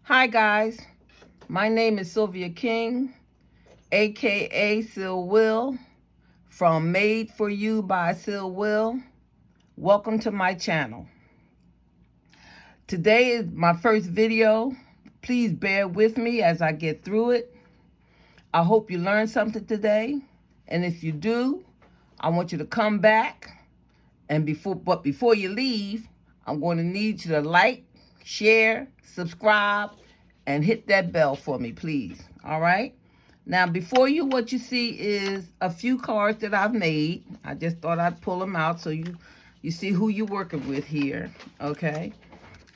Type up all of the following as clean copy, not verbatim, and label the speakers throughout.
Speaker 1: Hi guys, my name is Sylvia King, aka Sil Will, from Made for You by Sil Will. Welcome to my channel. Today is my first video. Please bear with me as I get through it. I hope you learned something today, and if you do, I want you to come back. And before you leave, I'm going to need you to like, share, subscribe, and hit that bell for me, please. All right? Now, before you, what you see is a few cards that I've made. I just thought I'd pull them out so you see who you're working with here, okay?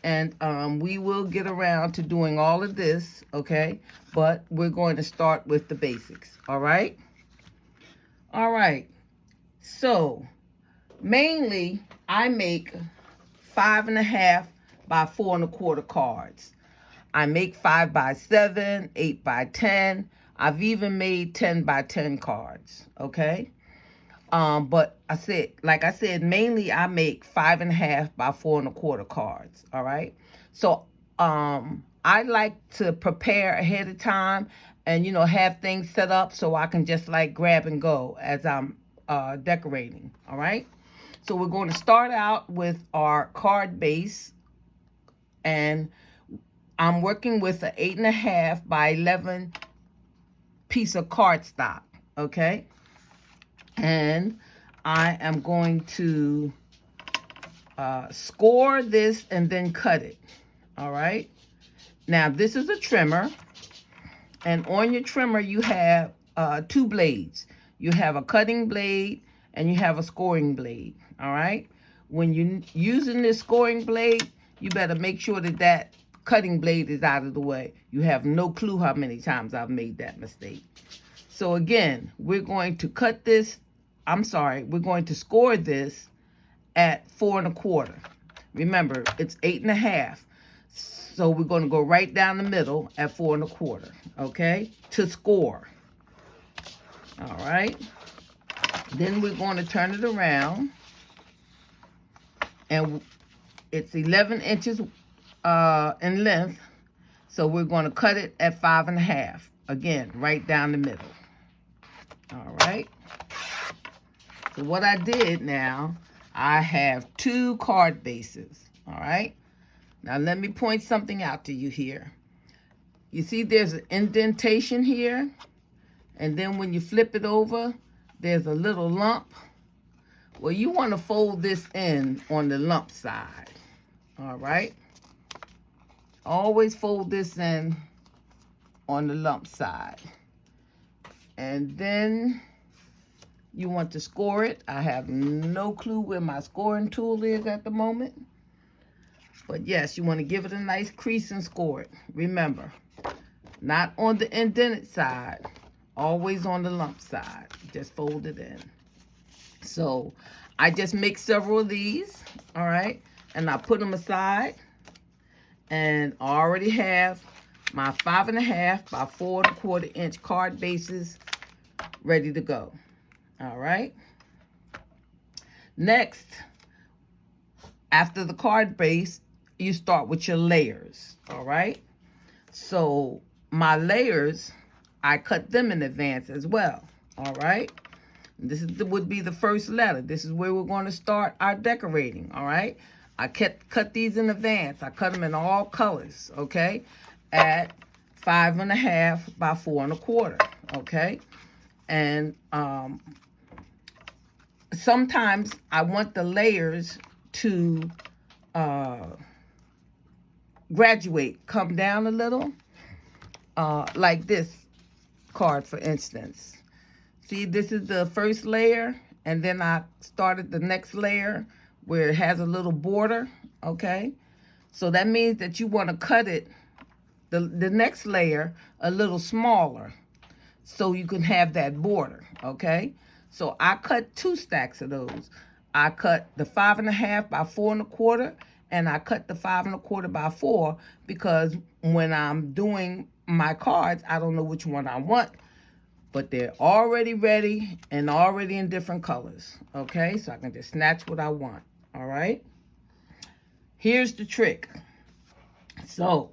Speaker 1: And we will get around to doing all of this, okay? But we're going to start with the basics, all right? All right. So, mainly, I make 5.5 by 4.25 cards. I make 5 by 7, 8 by 10. I've even made 10 by 10 cards, okay? But like I said, mainly I make 5.5 by 4.25 cards, all right? So, I like to prepare ahead of time and, have things set up so I can just like grab and go as I'm decorating, all right? So we're going to start out with our card base, and I'm working with an 8.5 by 11 piece of cardstock, okay? And I am going to score this and then cut it, all right? Now, this is a trimmer, and on your trimmer, you have two blades. You have a cutting blade and you have a scoring blade, all right? When you're using this scoring blade, you better make sure that cutting blade is out of the way. You have no clue how many times I've made that mistake. So again, we're going to we're going to score this at 4.25. Remember, it's 8.5. So we're going to go right down the middle at 4.25, okay, to score. All right. Then we're going to turn it around, and it's 11 inches in length. So we're going to cut it at 5.5. Again, right down the middle. All right. So what I did now, I have two card bases. All right. Now let me point something out to you here. You see there's an indentation here, and then when you flip it over, there's a little lump. Well, you want to fold this in on the lump side, all right? Always fold this in on the lump side. And then you want to score it. I have no clue where my scoring tool is at the moment. But yes, you want to give it a nice crease and score it. Remember, not on the indented side, always on the lump side. Just fold it in. So I just make several of these, all right? And I put them aside. And I already have my 5.5 by 4.25 inch card bases ready to go, all right? Next, after the card base, you start with your layers, all right? So my layers, I cut them in advance as well, all right? Would be the first letter. This is where we're going to start our decorating, all right? I cut these in advance. I cut them in all colors, okay? At 5.5 by 4.25, okay? And sometimes I want the layers to graduate, come down a little, like this card, for instance. See, this is the first layer, and then I started the next layer where it has a little border, okay? So that means that you want to cut it, the next layer, a little smaller so you can have that border, okay? So I cut 2 stacks of those. I cut the 5.5 by 4.25, and I cut the 5.25 by 4 because when I'm doing my cards, I don't know which one I want, but they're already ready and already in different colors, okay? So I can just snatch what I want, all right? Here's the trick. So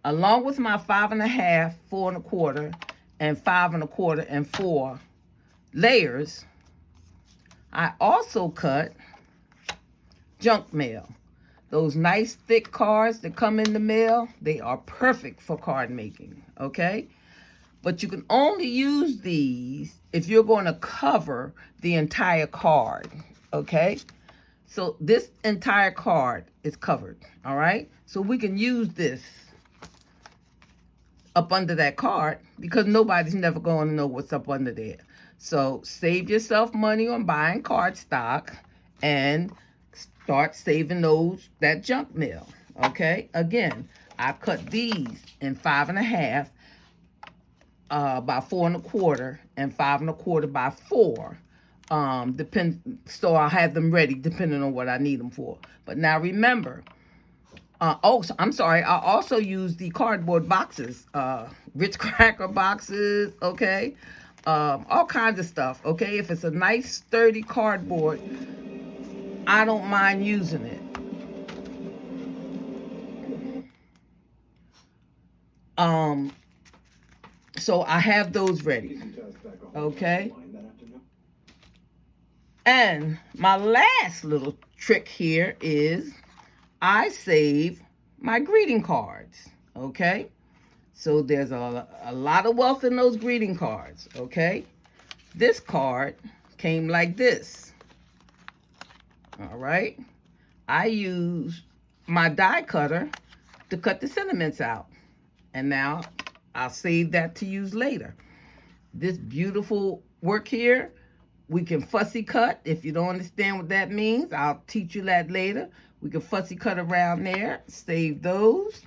Speaker 1: Along with my 5.5, 4 1/4, and 5 1/4 and 4 layers, I also cut junk mail. Those nice thick cards that come in the mail, they are perfect for card making, okay? But you can only use these if you're going to cover the entire card, okay? So this entire card is covered, all right? So we can use this up under that card because nobody's never going to know what's up under there. So save yourself money on buying card stock and start saving that junk mail, okay? Again, I cut these in 5.5 by 4 1/4 and 5 1/4 by 4. So I'll have them ready depending on what I need them for. But now remember, so I'm sorry, I also use the cardboard boxes, Ritz Cracker boxes, okay? All kinds of stuff, okay? If it's a nice sturdy cardboard, I don't mind using it. So I have those ready, okay? And my last little trick here is I save my greeting cards, okay? So there's a lot of wealth in those greeting cards, okay? This card came like this, all right? I use my die cutter to cut the sentiments out. And now I'll save that to use later. This beautiful work here, we can fussy cut. If you don't understand what that means, I'll teach you that later. We can fussy cut around there, save those.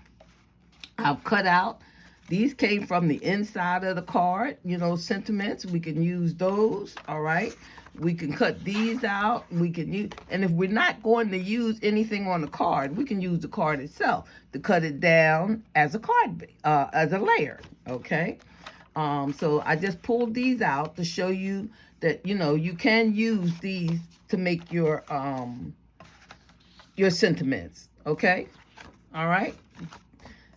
Speaker 1: I've cut out. These came from the inside of the card, sentiments. We can use those, all right? We can cut these out. We can use, and if we're not going to use anything on the card, we can use the card itself to cut it down as a card, as a layer, okay? So I just pulled these out to show you that, you can use these to make your sentiments, okay? All right?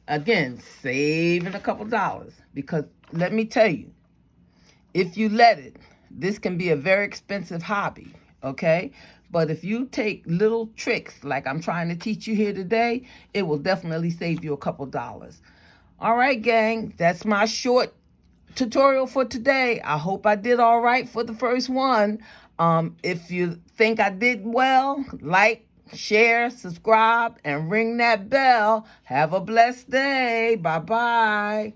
Speaker 1: Again, saving a couple dollars, because let me tell you, if you let it, this can be a very expensive hobby, okay? But if you take little tricks like I'm trying to teach you here today, it will definitely save you a couple dollars. All right, gang, that's my short tutorial for today. I hope I did all right for the first one. If you think I did well, like, share, subscribe, and ring that bell. Have a blessed day. Bye-bye.